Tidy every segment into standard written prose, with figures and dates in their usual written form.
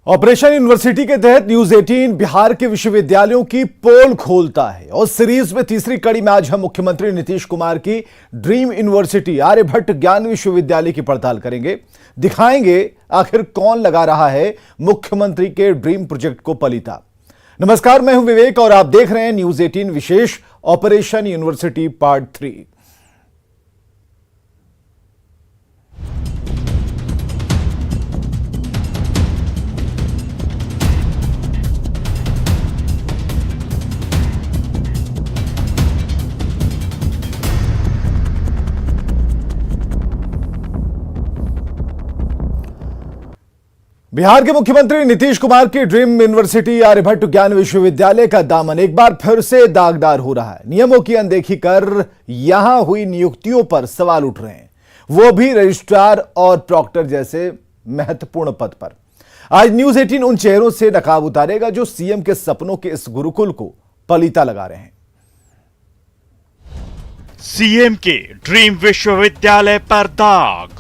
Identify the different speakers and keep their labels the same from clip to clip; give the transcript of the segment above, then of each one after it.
Speaker 1: Operation university के तहत news 18 Bihar के विश्वविद्यालयों की पोल खोलता है और सीरीज में तीसरी कड़ी में आज हम मुख्यमंत्री नीतीश कुमार की ड्रीम यूनिवर्सिटी आर्यभट्ट ज्ञान विश्वविद्यालय की पड़ताल करेंगे। दिखाएंगे आखिर कौन लगा रहा है मुख्यमंत्री के ड्रीम प्रोजेक्ट को पलीता। नमस्कार, मैं हूं विवेक और आप देख रहे हैं न्यूज 18 विशेष ऑपरेशन यूनिवर्सिटी पार्ट 3। बिहार के मुख्यमंत्री नीतीश कुमार की ड्रीम यूनिवर्सिटी आर्यभट्ट ज्ञान विश्वविद्यालय का दामन एक बार फिर से दागदार हो रहा है। नियमों की अनदेखी कर यहां हुई नियुक्तियों पर सवाल उठ रहे हैं, वो भी रजिस्ट्रार और प्रॉक्टर जैसे महत्वपूर्ण पद पर। आज न्यूज 18 उन चेहरों से नकाब उतारेगा जो सीएम के सपनों के इस गुरुकुल को पलीता लगा रहे हैं।
Speaker 2: सीएम के ड्रीम विश्वविद्यालय पर दाग।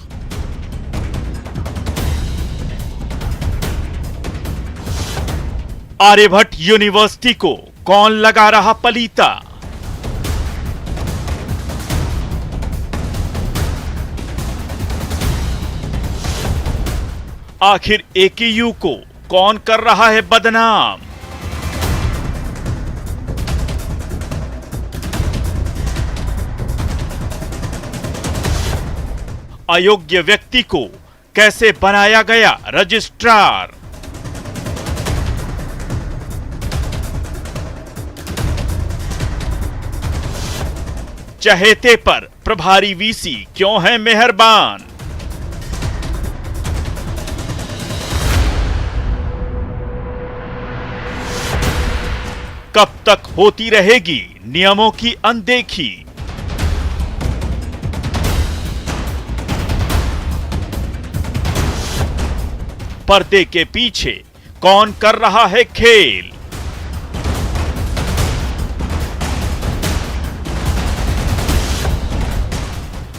Speaker 2: आर्यभट्ट यूनिवर्सिटी को कौन लगा रहा पलीता? आखिर एकेयू को कौन कर रहा है बदनाम? अयोग्य व्यक्ति को कैसे बनाया गया रजिस्ट्रार? चहेते पर प्रभारी वीसी क्यों है मेहरबान? कब तक होती रहेगी नियमों की अनदेखी? पर्दे के पीछे कौन कर रहा है खेल?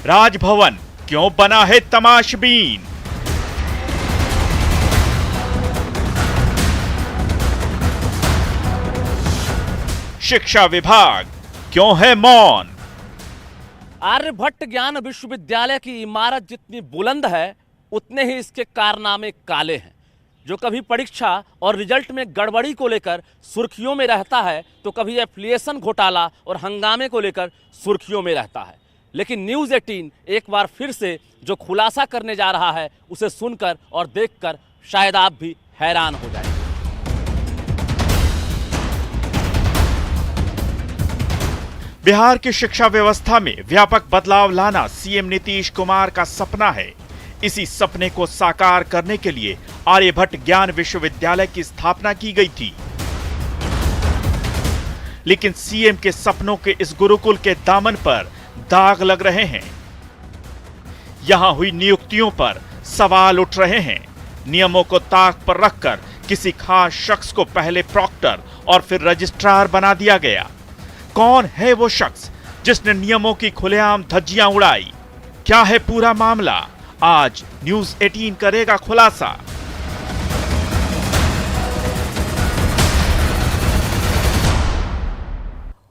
Speaker 2: राजभवन क्यों बना है तमाशबीन? शिक्षा विभाग क्यों है मौन?
Speaker 3: आर्यभट्ट ज्ञान विश्वविद्यालय की इमारत जितनी बुलंद है उतने ही इसके कारनामे काले हैं। जो कभी परीक्षा और रिजल्ट में गड़बड़ी को लेकर सुर्खियों में रहता है तो कभी एफिलिएशन घोटाला और हंगामे को लेकर सुर्खियों में रहता है। लेकिन न्यूज 18 एक बार फिर से जो खुलासा करने जा रहा है उसे सुनकर और देखकर शायद आप भी हैरान हो जाएं।
Speaker 2: बिहार की शिक्षा व्यवस्था में व्यापक बदलाव लाना सीएम नीतीश कुमार का सपना है। इसी सपने को साकार करने के लिए आर्यभट्ट ज्ञान विश्वविद्यालय की स्थापना की गई थी। लेकिन सीएम के सपनों के इस गुरुकुल के दामन पर दाग लग रहे हैं। यहां हुई नियुक्तियों पर सवाल उठ रहे हैं। नियमों को ताक पर रखकर किसी खास शख्स को पहले प्रॉक्टर और फिर रजिस्ट्रार बना दिया गया। कौन है वो शख्स जिसने नियमों की खुलेआम धज्जियां उड़ाई? क्या है पूरा मामला? आज न्यूज 18 करेगा खुलासा।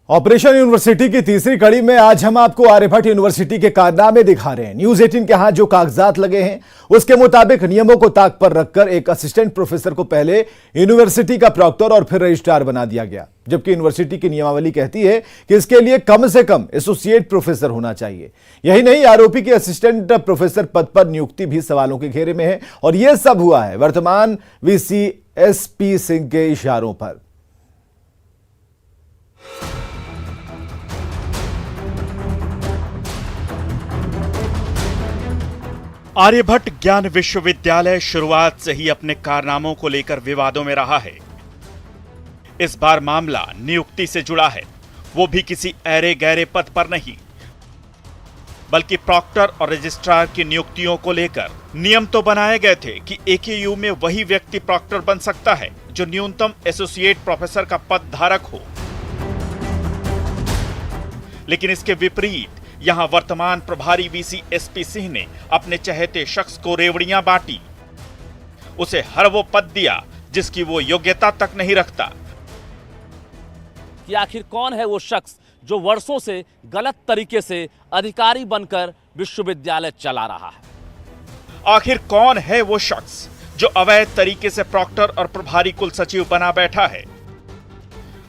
Speaker 1: ऑपरेशन यूनिवर्सिटी की तीसरी कड़ी में आज हम आपको आर्यभट्ट यूनिवर्सिटी के कारनामे दिखा रहे हैं। न्यूज 18 के हाथ जो कागजात लगे हैं उसके मुताबिक नियमों को ताक पर रखकर एक असिस्टेंट प्रोफेसर को पहले यूनिवर्सिटी का प्रॉक्टर और फिर रजिस्ट्रार बना दिया गया, जबकि यूनिवर्सिटी की नियमावली कहती है कि इसके लिए कम से कम एसोसिएट प्रोफेसर होना चाहिए। यही नहीं, आरोपी की असिस्टेंट प्रोफेसर पद पर नियुक्ति भी सवालों के घेरे में है और यह सब हुआ है वर्तमान वीसी एसपी सिंह के इशारों पर।
Speaker 2: आर्यभट्ट ज्ञान विश्वविद्यालय शुरुआत से ही अपने कारनामों को लेकर विवादों में रहा है। इस बार मामला नियुक्ति से जुड़ा है, वो भी किसी ऐरे गहरे पद पर नहीं, बल्कि प्रॉक्टर और रजिस्ट्रार की नियुक्तियों को लेकर। नियम तो बनाए गए थे कि एकेयू में वही व्यक्ति प्रॉक्टर बन सकता है जो न्यूनतम एसोसिएट प्रोफेसर का पद धारक हो। लेकिन इसके विपरीत यहां वर्तमान प्रभारी वीसी एसपी सिंह ने अपने चहेते शख्स को रेवड़ियां बांटी। उसे हर वो पद दिया जिसकी वो योग्यता तक नहीं रखता।
Speaker 3: कि आखिर कौन है वो शख्स जो वर्षों से गलत तरीके से अधिकारी बनकर विश्वविद्यालय चला रहा है?
Speaker 2: आखिर कौन है वो शख्स जो अवैध तरीके से प्रॉक्टर और प्रभारी कुल सचिव बना बैठा है?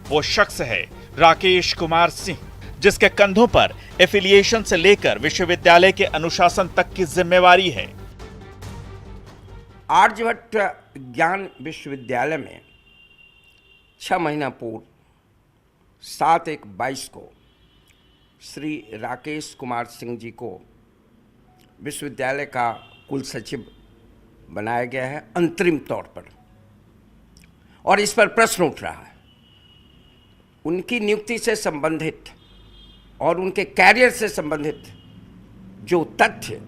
Speaker 2: वो शख्स है राकेश कुमार सिंह, जिसके कंधों पर एफिलिएशन से लेकर विश्वविद्यालय के अनुशासन तक की जिम्मेवारी है।
Speaker 4: आर्यभट्ट ज्ञान विश्वविद्यालय में 6 महीना पूर्व 7/1/22 को श्री राकेश कुमार सिंह जी को विश्वविद्यालय का कुल सचिव बनाया गया है अंतरिम तौर पर, और इस पर प्रश्न उठ रहा है। उनकी नियुक्ति से संबंधित और उनके कैरियर से संबंधित जो तथ्य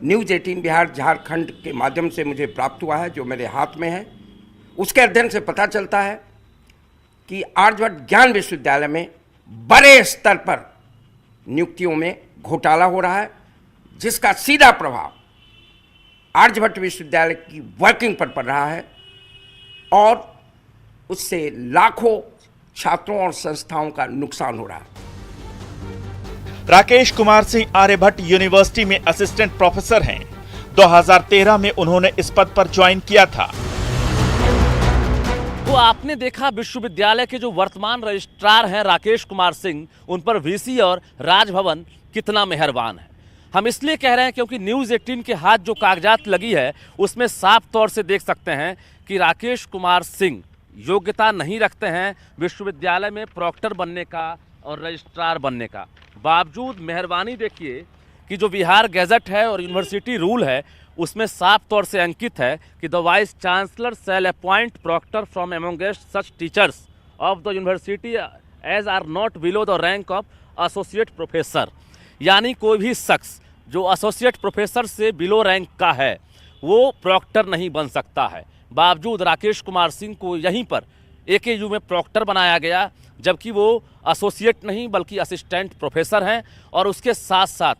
Speaker 4: न्यूज़ 18 बिहार झारखंड के माध्यम से मुझे प्राप्त हुआ है, जो मेरे हाथ में है, उसके अध्ययन से पता चलता है कि आर्यभट्ट ज्ञान विश्वविद्यालय में बड़े स्तर पर नियुक्तियों में घोटाला हो रहा है, जिसका सीधा प्रभाव आर्यभट्ट विश्वविद्यालय की वर्किंग पर पड़ रहा है और उससे लाखों छात्रों और संस्थाओं का नुकसान हो रहा है।
Speaker 2: राकेश कुमार सिंह आर्यभट्ट यूनिवर्सिटी में असिस्टेंट प्रोफेसर हैं। 2013 में उन्होंने इस पद पर ज्वाइन किया था।
Speaker 3: तो आपने देखा विश्वविद्यालय के जो वर्तमान रजिस्ट्रार हैं राकेश कुमार सिंह, उन पर वीसी और राजभवन कितना मेहरबान है। हम इसलिए कह रहे हैं क्योंकि न्यूज़ 18 के हाथ जो कागजात लगी है उसमें साफ तौर से देख सकते हैं कि राकेश कुमार सिंह योग्यता नहीं रखते हैं विश्वविद्यालय में प्रॉक्टर बनने का और रजिस्ट्रार बनने का। बावजूद मेहरबानी देखिए कि जो बिहार गैजेट है और यूनिवर्सिटी रूल है उसमें साफ तौर से अंकित है कि the vice chancellor shall appoint proctor from amongst such teachers of the university as are not below the rank of associate professor. यानी कोई भी शख्स जो एसोसिएट प्रोफेसर से बिलो रैंक का है वो प्रॉक्टर नहीं बन सकता है। बावजूद राकेश कुमार सिंह को यहीं पर AKU में प्रॉक्टर बनाया गया, जबकि वो एसोसिएट नहीं बल्कि असिस्टेंट प्रोफेसर हैं और उसके साथ साथ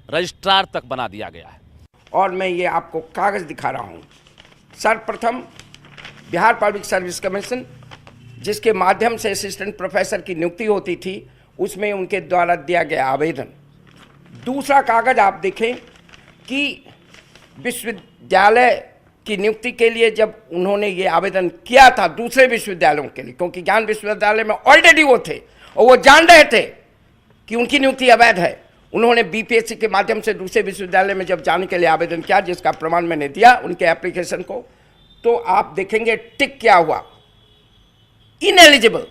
Speaker 3: रजिस्ट्रार तक बना दिया गया है।
Speaker 4: और मैं ये आपको कागज़ दिखा रहा हूँ। सर्वप्रथम बिहार पब्लिक सर्विस कमीशन, जिसके माध्यम से असिस्टेंट प्रोफेसर की नियुक्ति होती थी, उसमें उनके द्वारा दिया गया आवेदन। दूसरा कागज़ आप देखें कि विश्वविद्यालय की नियुक्ति के लिए जब उन्होंने ये आवेदन किया था दूसरे विश्वविद्यालयों के लिए, क्योंकि ज्ञान विश्वविद्यालय में ऑलरेडी वो थे और वो जान रहे थे कि उनकी नियुक्ति अवैध है, उन्होंने BPSC के माध्यम से दूसरे विश्वविद्यालय में जब जाने के लिए आवेदन किया, जिसका प्रमाण मैंने दिया उनके एप्लीकेशन को, तो आप देखेंगे टिक क्या हुआ, इनएलिजिबल,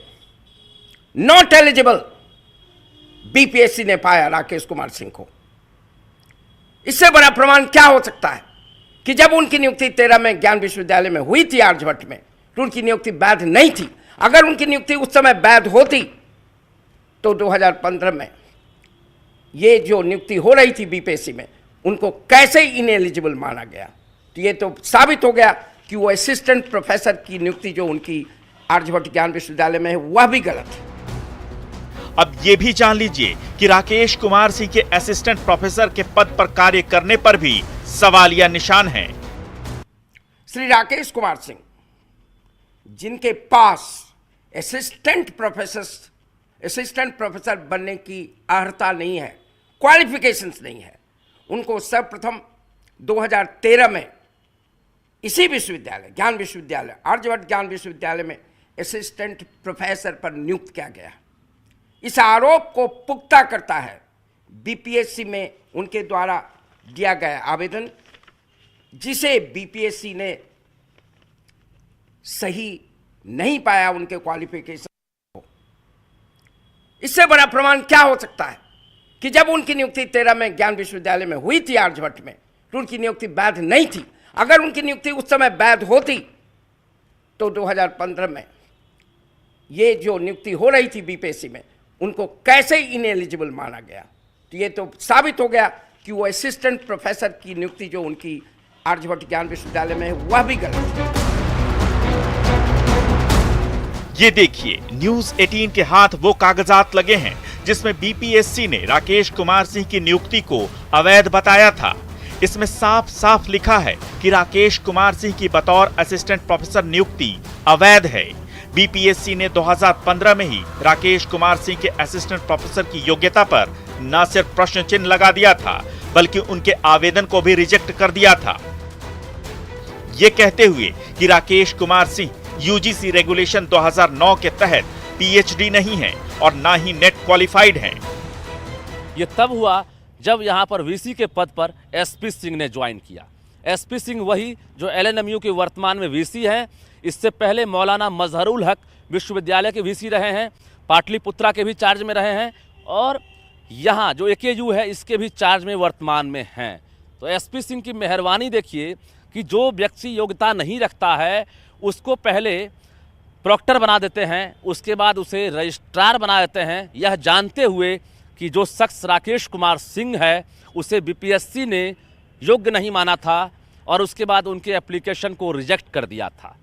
Speaker 4: नॉट एलिजिबल। BPSC ने पाया राकेश कुमार सिंह को। इससे बड़ा प्रमाण क्या हो सकता है कि जब उनकी नियुक्ति 13 में ज्ञान विश्वविद्यालय में हुई थी आर्यभट्ट में, तो उनकी नियुक्ति वैध नहीं थी। अगर उनकी नियुक्ति उस समय वैध होती तो 2015 में ये जो नियुक्ति हो रही थी BPSC में, उनको कैसे इनएलिजिबल माना गया? तो ये तो साबित हो गया कि वो असिस्टेंट प्रोफेसर की नियुक्ति जो उनकी आर्यभट्ट ज्ञान विश्वविद्यालय में है वह भी गलत है।
Speaker 2: अब ये भी जान लीजिए कि राकेश कुमार सिंह के असिस्टेंट प्रोफेसर के पद पर कार्य करने पर भी सवालिया निशान हैं।
Speaker 4: श्री राकेश कुमार सिंह, जिनके पास असिस्टेंट प्रोफेसर बनने की अर्हता नहीं है, क्वालिफिकेशंस नहीं है, उनको सर्वप्रथम 2013 में इसी विश्वविद्यालय ज्ञान विश्वविद्यालय आर्यभट्ट ज्ञान विश्वविद्यालय में असिस्टेंट प्रोफेसर पर नियुक्त किया गया। इस आरोप को पुख्ता करता है BPSC में उनके द्वारा दिया गया आवेदन, जिसे BPSC ने सही नहीं पाया उनके क्वालिफिकेशन को। इससे बड़ा प्रमाण क्या हो सकता है कि जब उनकी नियुक्ति 13 में ज्ञान विश्वविद्यालय में हुई थी आर्यभट्ट में, तो उनकी नियुक्ति वैध नहीं थी। अगर उनकी नियुक्ति उस समय वैध होती तो 2015 में ये जो नियुक्ति हो रही थी BPSC में, उनको कैसे इनएलिजिबल माना गया? तो ये तो साबित हो गया कि वो असिस्टेंट प्रोफेसर की नियुक्ति जो उनकी आर्यभट्ट ज्ञान विश्वविद्यालय में है वह भी गलत है।
Speaker 2: ये देखिए, न्यूज़ 18 के हाथ वो कागजात लगे हैं जिसमें BPSC ने राकेश कुमार सिंह की नियुक्ति को अवैध बताया था। इसमें साफ साफ लिखा है कि राकेश कुमार सिंह की बतौर असिस्टेंट प्रोफेसर नियुक्ति अवैध है। बीपीएससी ने 2015 में ही राकेश कुमार सिंह के असिस्टेंट प्रोफेसर की योग्यता पर न सिर्फ प्रश्न चिन्ह लगा दिया था, बल्कि उनके आवेदन को भी रिजेक्ट कर दिया था, ये कहते हुए कि राकेश कुमार सिंह यूजीसी रेगुलेशन 2009 के तहत पीएचडी नहीं है और ना ही नेट क्वालिफाइड हैं।
Speaker 3: ये तब हुआ जब यहाँ पर वीसी के पद पर एसपी सिंह ने ज्वाइन किया। एसपी सिंह वही जो एलएनएमयू के वर्तमान में वीसी हैं। इससे पहले मौलाना मजहरुल हक विश्वविद्यालय के वीसी रहे हैं, पाटलिपुत्रा के भी चार्ज में रहे हैं और यहाँ जो एकेयू है इसके भी चार्ज में वर्तमान में हैं। तो एसपी सिंह की मेहरबानी देखिए कि जो व्यक्ति योग्यता नहीं रखता है उसको पहले प्रॉक्टर बना देते हैं, उसके बाद उसे रजिस्ट्रार बना देते हैं, यह जानते हुए कि जो शख्स राकेश कुमार सिंह है उसे बीपीएससी ने योग्य नहीं माना था और उसके बाद उनके एप्लीकेशन को रिजेक्ट कर दिया था।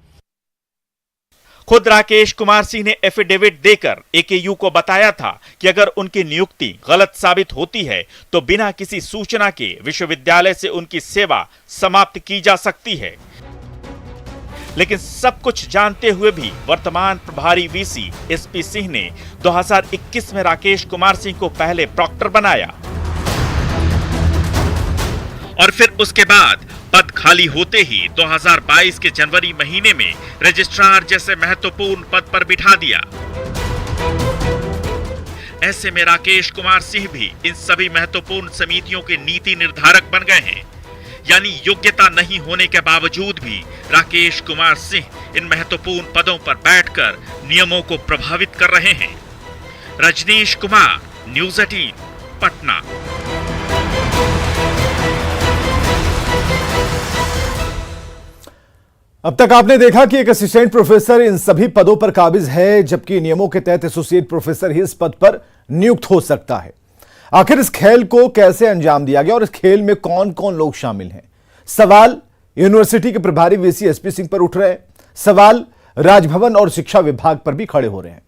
Speaker 2: खुद राकेश कुमार सिंह ने एफिडेविट देकर एकेयू को बताया था कि अगर उनकी नियुक्ति गलत साबित होती है तो बिना किसी सूचना के विश्वविद्यालय से उनकी सेवा समाप्त की जा सकती है। लेकिन सब कुछ जानते हुए भी वर्तमान प्रभारी वीसी एसपी सिंह ने 2021 में राकेश कुमार सिंह को पहले प्रॉक्टर बनाया और फिर उसके बाद पद खाली होते ही 2022 के जनवरी महीने में रजिस्ट्रार जैसे महत्वपूर्ण पद पर बिठा दिया। ऐसे में राकेश कुमार सिंह भी इन सभी महत्वपूर्ण समितियों के नीति निर्धारक बन गए हैं। यानी योग्यता नहीं होने के बावजूद भी राकेश कुमार सिंह इन महत्वपूर्ण पदों पर बैठकर नियमों को प्रभावित कर रहे हैं। रजनीश कुमार, न्यूज़ 18, पटना।
Speaker 1: अब तक आपने देखा कि एक असिस्टेंट प्रोफेसर इन सभी पदों पर काबिज है, जबकि नियमों के तहत एसोसिएट प्रोफेसर ही इस पद पर नियुक्त हो सकता है। आखिर इस खेल को कैसे अंजाम दिया गया और इस खेल में कौन कौन लोग शामिल हैं? सवाल यूनिवर्सिटी के प्रभारी वीसी एसपी सिंह पर उठ रहे हैं, सवाल राजभवन और शिक्षा विभाग पर भी खड़े हो रहे हैं।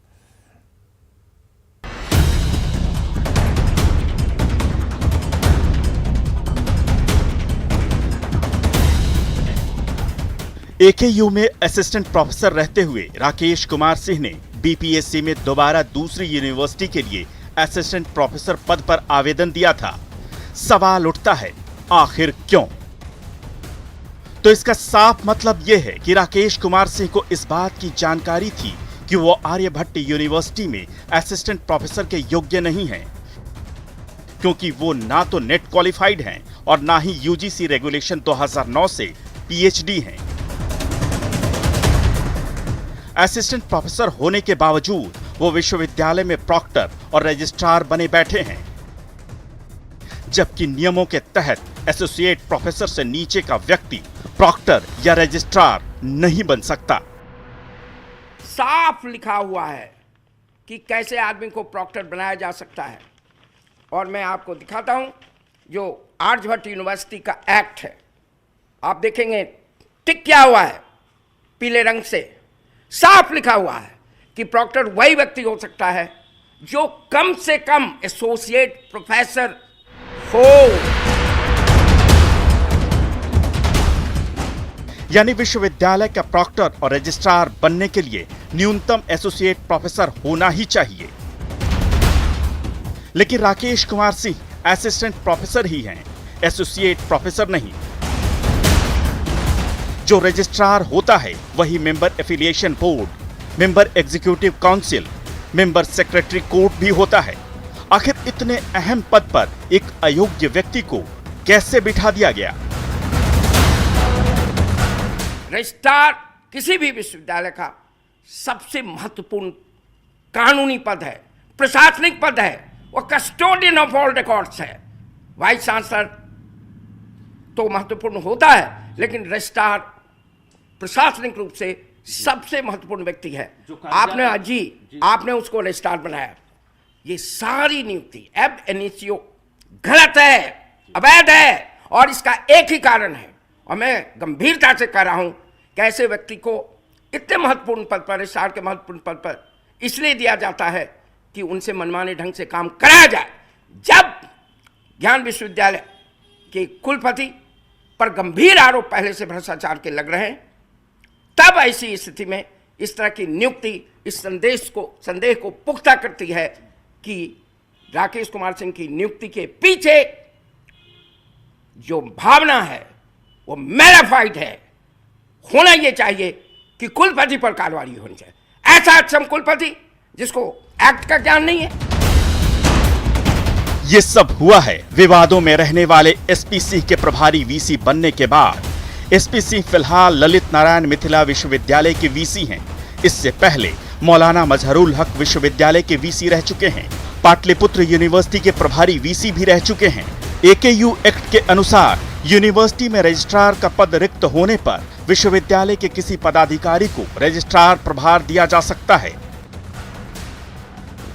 Speaker 2: एकेयू में असिस्टेंट प्रोफेसर रहते हुए राकेश कुमार सिंह ने बीपीएससी में दोबारा दूसरी यूनिवर्सिटी के लिए असिस्टेंट प्रोफेसर पद पर आवेदन दिया था। सवाल उठता है, आखिर क्यों? तो इसका साफ मतलब यह है कि राकेश कुमार सिंह को इस बात की जानकारी थी कि वो आर्यभट्ट यूनिवर्सिटी में असिस्टेंट प्रोफेसर के योग्य नहीं हैं, क्योंकि वो ना तो नेट क्वालिफाइड हैं और ना ही यूजीसी रेगुलेशन 2009 से पीएचडी हैं। असिस्टेंट प्रोफेसर होने के बावजूद वो विश्वविद्यालय में प्रॉक्टर और रजिस्ट्रार बने बैठे हैं, जबकि नियमों के तहत एसोसिएट प्रोफेसर से नीचे का व्यक्ति प्रॉक्टर या रजिस्ट्रार नहीं बन सकता।
Speaker 4: साफ लिखा हुआ है कि कैसे आदमी को प्रॉक्टर बनाया जा सकता है और मैं आपको दिखाता हूं। जो आर्यभट्ट यूनिवर्सिटी का एक्ट है, आप देखेंगे टिक किया हुआ है पीले रंग से, साफ लिखा हुआ है कि प्रॉक्टर वही व्यक्ति हो सकता है जो कम से कम एसोसिएट प्रोफेसर हो।
Speaker 2: यानी विश्वविद्यालय का प्रॉक्टर और रजिस्ट्रार बनने के लिए न्यूनतम एसोसिएट प्रोफेसर होना ही चाहिए। लेकिन राकेश कुमार सिंह असिस्टेंट प्रोफेसर ही हैं, एसोसिएट प्रोफेसर नहीं। जो रजिस्ट्रार होता है वही member affiliation board, member executive council, member secretary court भी होता है। आखिर इतने अहम पद पर एक अयोग्य व्यक्ति को कैसे बिठा दिया गया?
Speaker 4: रजिस्ट्रार किसी भी विश्वविद्यालय का सबसे महत्वपूर्ण कानूनी पद है, प्रशासनिक पद है, वो कस्टोडियन ऑफ ऑल रिकॉर्ड्स है। वाइस चांसलर तो महत्वपूर्ण होता है, लेकिन रजिस्ट्रार प्रशासनिक रूप से सबसे महत्वपूर्ण व्यक्ति है। आपने उसको रजिस्ट्रार बनाया। ये सारी नियुक्ति एब इनिशियो गलत है, अवैध है और इसका एक ही कारण है और मैं गंभीरता से कह रहा हूं कि ऐसे व्यक्ति को इतने महत्वपूर्ण पद पर, रजिस्ट्रार के महत्वपूर्ण पद पर इसलिए दिया जाता है कि उनसे मनमाने ढंग से काम कराया जाए। जब ज्ञान विश्वविद्यालय कि कुलपति पर गंभीर आरोप पहले से भ्रष्टाचार के लग रहे हैं, तब ऐसी स्थिति में इस तरह की नियुक्ति इस संदेह को पुख्ता करती है कि राकेश कुमार सिंह की नियुक्ति के पीछे जो भावना है वो मैलाफाइड है। होना ये चाहिए कि कुलपति पर कार्रवाई होनी चाहिए। ऐसा अक्षम कुलपति जिसको एक्ट का ज्ञान नहीं है।
Speaker 2: ये सब हुआ है विवादों में रहने वाले एसपी सिंह के प्रभारी वीसी बनने के बाद। एसपी सिंह फिलहाल ललित नारायण मिथिला विश्वविद्यालय के वीसी हैं। इससे पहले मौलाना मजहरुल हक विश्वविद्यालय के वीसी रह चुके हैं। पाटलिपुत्र यूनिवर्सिटी के प्रभारी वीसी भी रह चुके हैं। एकेयू एक्ट के अनुसार यूनिवर्सिटी में रजिस्ट्रार का पद रिक्त होने पर विश्वविद्यालय के किसी पदाधिकारी को रजिस्ट्रार प्रभार दिया जा सकता है,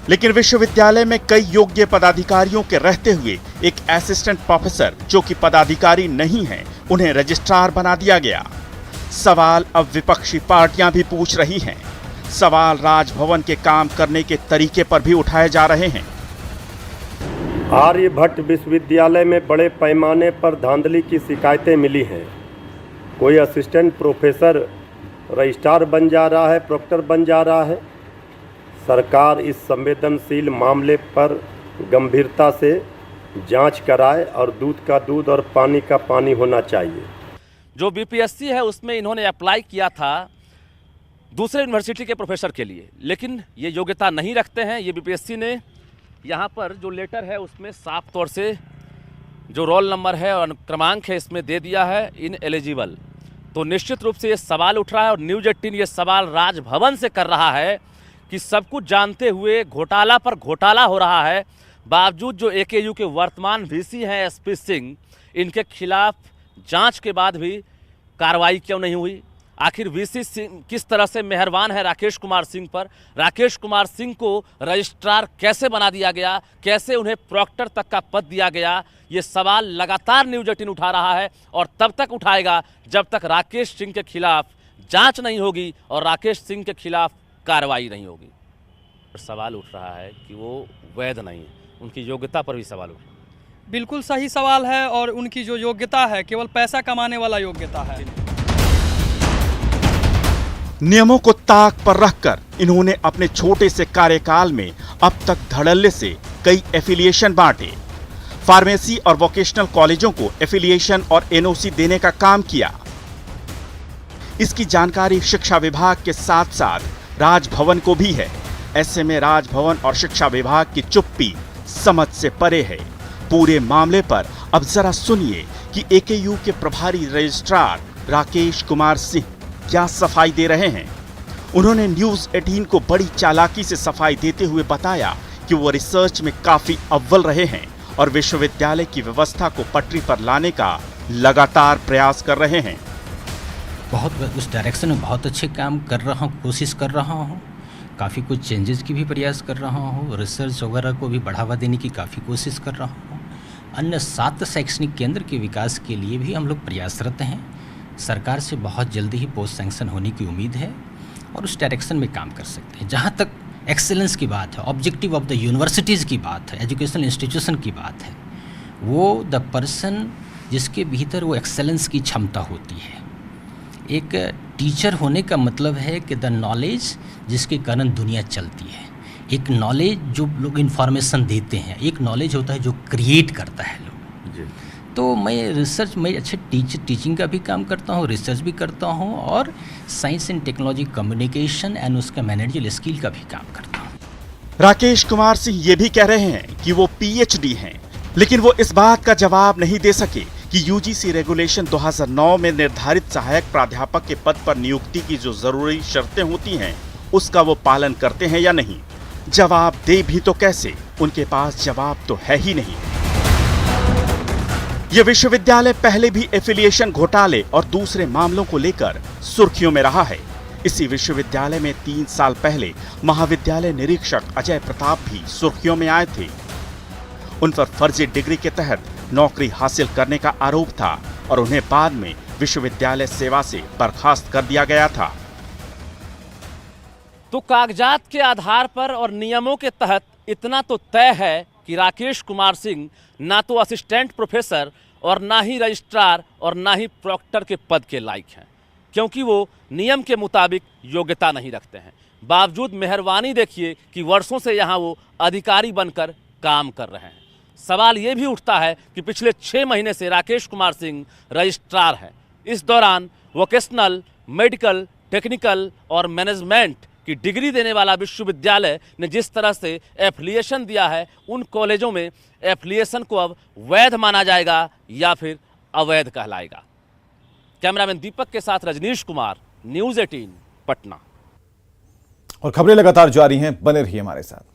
Speaker 2: लेकिन विश्वविद्यालय में कई योग्य पदाधिकारियों के रहते हुए एक असिस्टेंट प्रोफेसर जो कि पदाधिकारी नहीं है, उन्हें रजिस्ट्रार बना दिया गया। सवाल अब विपक्षी पार्टियां भी पूछ रही हैं। सवाल राजभवन के काम करने के तरीके पर भी उठाए जा रहे हैं।
Speaker 5: आर्यभट्ट विश्वविद्यालय में बड़े पैमाने पर धांधली की शिकायतें मिली हैं। कोई असिस्टेंट प्रोफेसर रजिस्ट्रार बन जा रहा है, प्रोक्टर बन जा रहा है। सरकार इस संवेदनशील मामले पर गंभीरता से जांच कराए और दूध का दूध और पानी का पानी होना चाहिए।
Speaker 3: जो बीपीएससी है उसमें इन्होंने अप्लाई किया था दूसरे यूनिवर्सिटी के प्रोफेसर के लिए, लेकिन ये योग्यता नहीं रखते हैं। ये बीपीएससी ने यहाँ पर जो लेटर है उसमें साफ तौर से जो रोल नंबर है और क्रमांक है इसमें दे दिया है इन एलिजिबल। तो निश्चित रूप से ये सवाल उठ रहा है और न्यूज़ 18 ये सवाल राजभवन से कर रहा है कि सब कुछ जानते हुए घोटाला पर घोटाला हो रहा है, बावजूद जो एकेयू के वर्तमान वीसी हैं एसपी सिंह, इनके खिलाफ जांच के बाद भी कार्रवाई क्यों नहीं हुई। आखिर वीसी सिंह किस तरह से मेहरबान है राकेश कुमार सिंह पर। राकेश कुमार सिंह को रजिस्ट्रार कैसे बना दिया गया, कैसे उन्हें प्रॉक्टर तक का पद दिया गया, ये सवाल लगातार न्यूज़ 18 उठा रहा है और तब तक उठाएगा जब तक राकेश सिंह के खिलाफ जांच नहीं होगी और राकेश सिंह के खिलाफ कार्रवाई नहीं होगी। सवाल उठ रहा है कि वो वैध नहीं है, उनकी योग्यता पर भी सवाल उठ रहा है।
Speaker 6: बिल्कुल सही सवाल है और उनकी जो योग्यता है केवल पैसा कमाने वाला योग्यता है।
Speaker 2: नियमों को ताक पर रखकर इन्होंने अपने छोटे से कार्यकाल में अब तक धड़ल्ले से कई एफिलिएशन बांटे। फार्मेसी और वोकेशनल कॉलेजों को एफिलिएशन और एनओसी देने का काम किया। इसकी जानकारी शिक्षा विभाग के साथ साथ राजभवन को भी है। ऐसे में राजभवन और शिक्षा विभाग की चुप्पी समझ से परे है। पूरे मामले पर अब जरा सुनिए कि एकेयू के प्रभारी रजिस्ट्रार राकेश कुमार सिंह क्या सफाई दे रहे हैं। उन्होंने न्यूज़ 18 को बड़ी चालाकी से सफाई देते हुए बताया कि वो रिसर्च में काफी अव्वल रहे हैं और विश्वविद्यालय की व्यवस्था को पटरी पर लाने का लगातार प्रयास कर रहे हैं।
Speaker 7: बहुत उस डायरेक्शन में बहुत अच्छे काम कर रहा हूँ, कोशिश कर रहा हूँ। काफ़ी कुछ चेंजेस की भी प्रयास कर रहा हूँ। रिसर्च वगैरह को भी बढ़ावा देने की काफ़ी कोशिश कर रहा हूँ। अन्य 7 शैक्षणिक केंद्र के विकास के लिए भी हम लोग प्रयासरत हैं। सरकार से बहुत जल्दी ही पोस्ट सैंक्शन होने की उम्मीद है और उस डायरेक्शन में काम कर सकते हैं। जहाँ तक एक्सेलेंस की बात है, ऑब्जेक्टिव ऑफ द यूनिवर्सिटीज़ की बात है, एजुकेशनल इंस्टीट्यूशन की बात है, वो द पर्सन जिसके भीतर वो एक्सेलेंस की क्षमता होती है। एक टीचर होने का मतलब है कि द नॉलेज जिसके कारण दुनिया चलती है। एक नॉलेज जो लोग इन्फॉर्मेशन देते हैं, एक नॉलेज होता है जो क्रिएट करता है लोग जी। तो मैं अच्छे टीचिंग का भी काम करता हूँ, रिसर्च भी करता हूँ और science and technology communication and उसका मैनेजरियल स्किल का भी काम करता हूँ।
Speaker 2: राकेश कुमार सिंह ये भी कह रहे हैं कि वो पीएचडी हैं, लेकिन वो इस बात का जवाब नहीं दे सके कि यूजीसी रेगुलेशन 2009 में निर्धारित सहायक प्राध्यापक के पद पर नियुक्ति की जो जरूरी शर्तें होती हैं उसका वो पालन करते हैं या नहीं। जवाब दे भी तो कैसे, उनके पास जवाब तो है ही नहीं। ये विश्वविद्यालय पहले भी एफिलिएशन घोटाले और दूसरे मामलों को लेकर सुर्खियों में रहा है। इसी विश्वविद्यालय में 3 साल पहले महाविद्यालय निरीक्षक अजय प्रताप भी सुर्खियों में आए थे। उन पर फर्जी डिग्री के तहत नौकरी हासिल करने का आरोप था और उन्हें बाद में विश्वविद्यालय सेवा से बर्खास्त कर दिया गया था।
Speaker 3: तो कागजात के आधार पर और नियमों के तहत इतना तो तय है कि राकेश कुमार सिंह ना तो असिस्टेंट प्रोफेसर और ना ही रजिस्ट्रार और ना ही प्रॉक्टर के पद के लायक हैं, क्योंकि वो नियम के मुताबिक योग्यता नहीं रखते हैं। बावजूद मेहरबानी देखिए कि वर्षों से यहाँ वो अधिकारी बनकर काम कर रहे हैं। सवाल ये भी उठता है कि पिछले 6 महीने से राकेश कुमार सिंह रजिस्ट्रार हैं। इस दौरान वोकेशनल, मेडिकल, टेक्निकल और मैनेजमेंट की डिग्री देने वाला विश्वविद्यालय ने जिस तरह से एफिलिएशन दिया है, उन कॉलेजों में एफिलिएशन को अब वैध माना जाएगा या फिर अवैध कहलाएगा। कैमरामैन दीपक के साथ रजनीश कुमार, न्यूज़ 18 पटना।
Speaker 1: और खबरें लगातार जारी हैं, बने रहिए हमारे साथ।